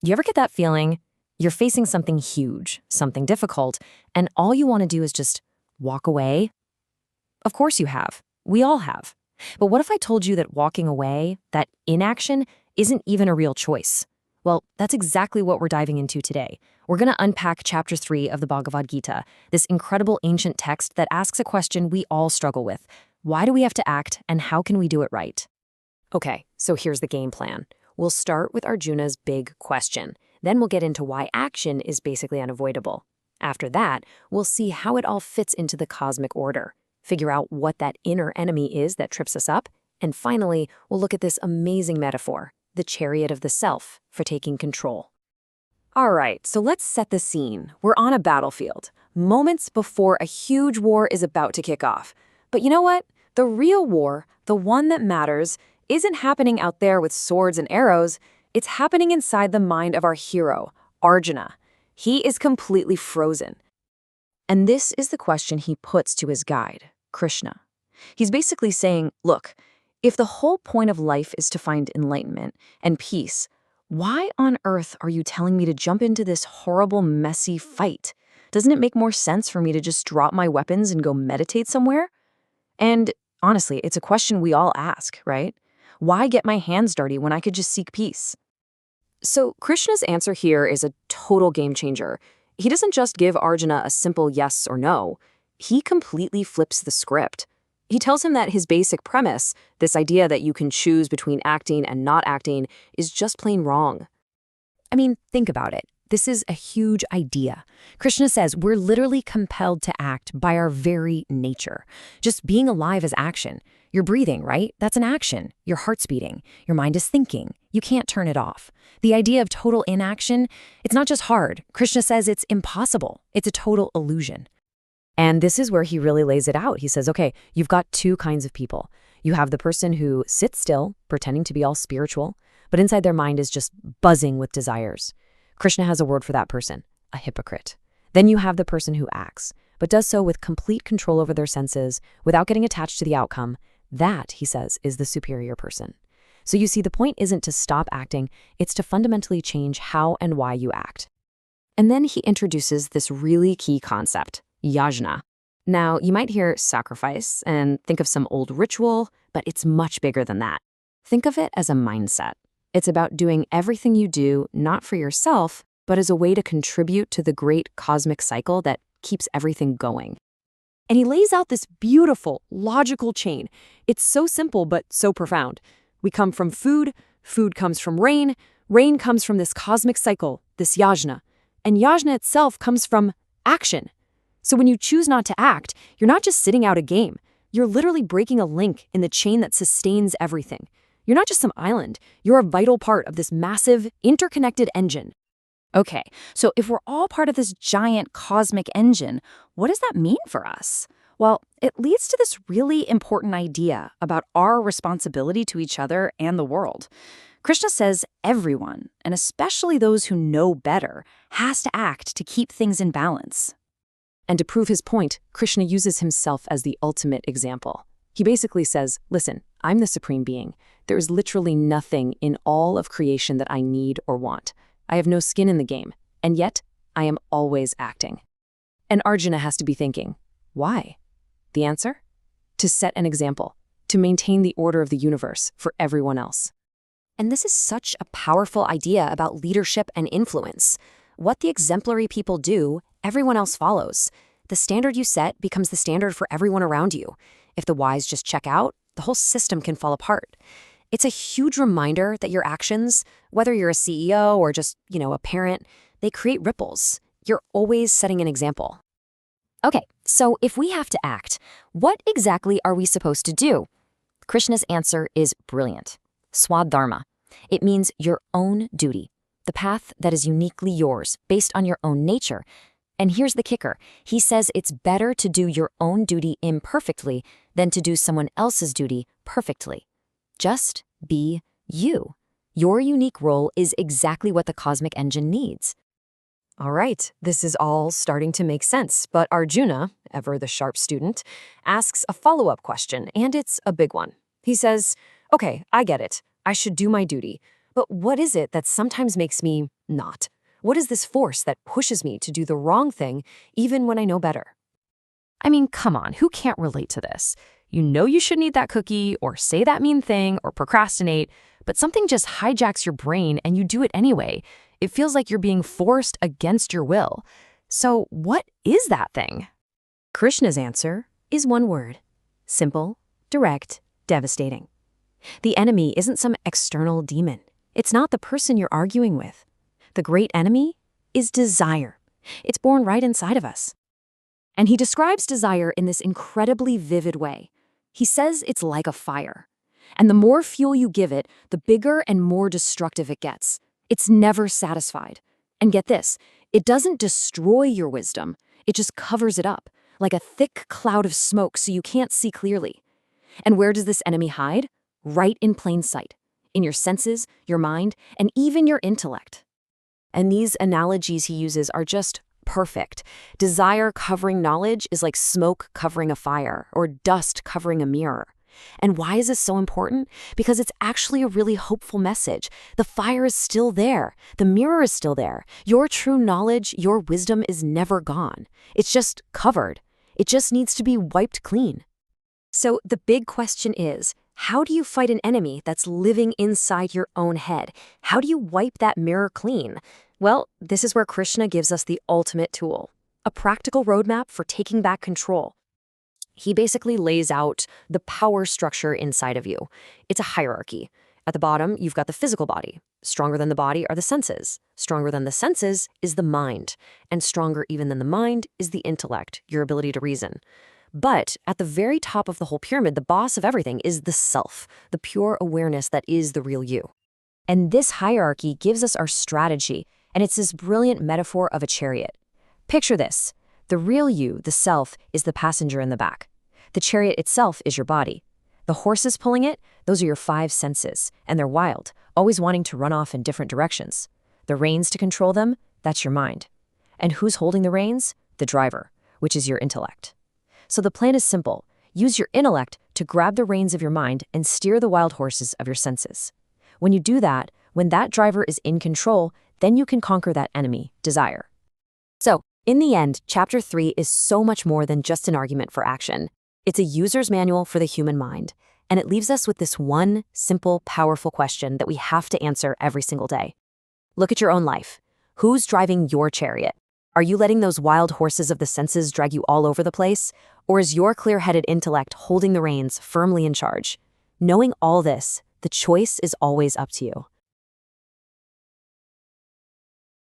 You ever get that feeling? You're facing something huge, something difficult, and all you want to do is just walk away? Of course you have. We all have. But what if I told you that walking away, that inaction, isn't even a real choice? Well, that's exactly what we're diving into today. We're going to unpack chapter 3 of the Bhagavad Gita, this incredible ancient text that asks a question we all struggle with. Why do we have to act, and how can we do it right? Okay, so here's the game plan. We'll start with Arjuna's big question. Then we'll get into why action is basically unavoidable. After that, we'll see how it all fits into the cosmic order, figure out what that inner enemy is that trips us up, and finally, we'll look at this amazing metaphor, the chariot of the self, for taking control. All right, so let's set the scene. We're on a battlefield, moments before a huge war is about to kick off. But you know what? The real war, the one that matters, isn't happening out there with swords and arrows. It's happening inside the mind of our hero, Arjuna. He is completely frozen. And this is the question he puts to his guide, Krishna. He's basically saying, look, if the whole point of life is to find enlightenment and peace, why on earth are you telling me to jump into this horrible, messy fight? Doesn't it make more sense for me to just drop my weapons and go meditate somewhere? And honestly, it's a question we all ask, right? Why get my hands dirty when I could just seek peace? So Krishna's answer here is a total game changer. He doesn't just give Arjuna a simple yes or no. He completely flips the script. He tells him that his basic premise, this idea that you can choose between acting and not acting, is just plain wrong. I mean, think about it. This is a huge idea. Krishna says we're literally compelled to act by our very nature. Just being alive is action. You're breathing, right? That's an action. Your heart's beating. Your mind is thinking. You can't turn it off. The idea of total inaction, it's not just hard. Krishna says it's impossible. It's a total illusion. And this is where he really lays it out. He says, okay, you've got two kinds of people. You have the person who sits still, pretending to be all spiritual, but inside their mind is just buzzing with desires. Krishna has a word for that person, a hypocrite. Then you have the person who acts, but does so with complete control over their senses, without getting attached to the outcome. That, he says, is the superior person. So you see, the point isn't to stop acting, it's to fundamentally change how and why you act. And then he introduces this really key concept, yajna. Now, you might hear sacrifice and think of some old ritual, but it's much bigger than that. Think of it as a mindset. It's about doing everything you do, not for yourself, but as a way to contribute to the great cosmic cycle that keeps everything going. And he lays out this beautiful, logical chain. It's so simple, but so profound. We come from food, food comes from rain comes from this cosmic cycle, this yajna. And yajna itself comes from action. So when you choose not to act, you're not just sitting out a game. You're literally breaking a link in the chain that sustains everything. You're not just some island. You're a vital part of this massive, interconnected engine. Okay, so if we're all part of this giant cosmic engine, what does that mean for us? Well, it leads to this really important idea about our responsibility to each other and the world. Krishna says everyone, and especially those who know better, has to act to keep things in balance. And to prove his point, Krishna uses himself as the ultimate example. He basically says, listen, I'm the supreme being. There is literally nothing in all of creation that I need or want. I have no skin in the game, and yet I am always acting. And Arjuna has to be thinking, why? The answer? To set an example, to maintain the order of the universe for everyone else. And this is such a powerful idea about leadership and influence. What the exemplary people do, everyone else follows. The standard you set becomes the standard for everyone around you. If the wise just check out, the whole system can fall apart. It's a huge reminder that your actions, whether you're a CEO or just, a parent, they create ripples. You're always setting an example. Okay, so if we have to act, what exactly are we supposed to do? Krishna's answer is brilliant. Swadharma. It means your own duty, the path that is uniquely yours, based on your own nature. And here's the kicker. He says it's better to do your own duty imperfectly than to do someone else's duty perfectly. Just be you. Your unique role is exactly what the cosmic engine needs. All right, this is all starting to make sense, but Arjuna, ever the sharp student, asks a follow-up question, and it's a big one. He says, okay, I get it. I should do my duty. But what is it that sometimes makes me not? What is this force that pushes me to do the wrong thing even when I know better? I mean, come on, who can't relate to this? You know you shouldn't eat that cookie or say that mean thing or procrastinate, but something just hijacks your brain and you do it anyway. It feels like you're being forced against your will. So what is that thing? Krishna's answer is one word: simple, direct, devastating. The enemy isn't some external demon. It's not the person you're arguing with. The great enemy is desire. It's born right inside of us. And he describes desire in this incredibly vivid way. He says it's like a fire. And the more fuel you give it, the bigger and more destructive it gets. It's never satisfied. And get this, it doesn't destroy your wisdom. It just covers it up, like a thick cloud of smoke so you can't see clearly. And where does this enemy hide? Right in plain sight. In your senses, your mind, and even your intellect. And these analogies he uses are just perfect. Desire covering knowledge is like smoke covering a fire, or dust covering a mirror. And why is this so important? Because it's actually a really hopeful message. The fire is still there. The mirror is still there. Your true knowledge, your wisdom is never gone. It's just covered. It just needs to be wiped clean. So the big question is, how do you fight an enemy that's living inside your own head? How do you wipe that mirror clean? Well, this is where Krishna gives us the ultimate tool, a practical roadmap for taking back control. He basically lays out the power structure inside of you. It's a hierarchy. At the bottom, you've got the physical body. Stronger than the body are the senses. Stronger than the senses is the mind. And stronger even than the mind is the intellect, your ability to reason. But at the very top of the whole pyramid, the boss of everything is the self, the pure awareness that is the real you. And this hierarchy gives us our strategy, and it's this brilliant metaphor of a chariot. Picture this. The real you, the self, is the passenger in the back. The chariot itself is your body. The horses pulling it, those are your 5 senses, and they're wild, always wanting to run off in different directions. The reins to control them, that's your mind. And who's holding the reins? The driver, which is your intellect. So the plan is simple. Use your intellect to grab the reins of your mind and steer the wild horses of your senses. When you do that, when that driver is in control, then you can conquer that enemy, desire. So, in the end, Chapter 3 is so much more than just an argument for action. It's a user's manual for the human mind, and it leaves us with this one simple, powerful question that we have to answer every single day. Look at your own life. Who's driving your chariot? Are you letting those wild horses of the senses drag you all over the place? Or is your clear-headed intellect holding the reins firmly in charge? Knowing all this, the choice is always up to you.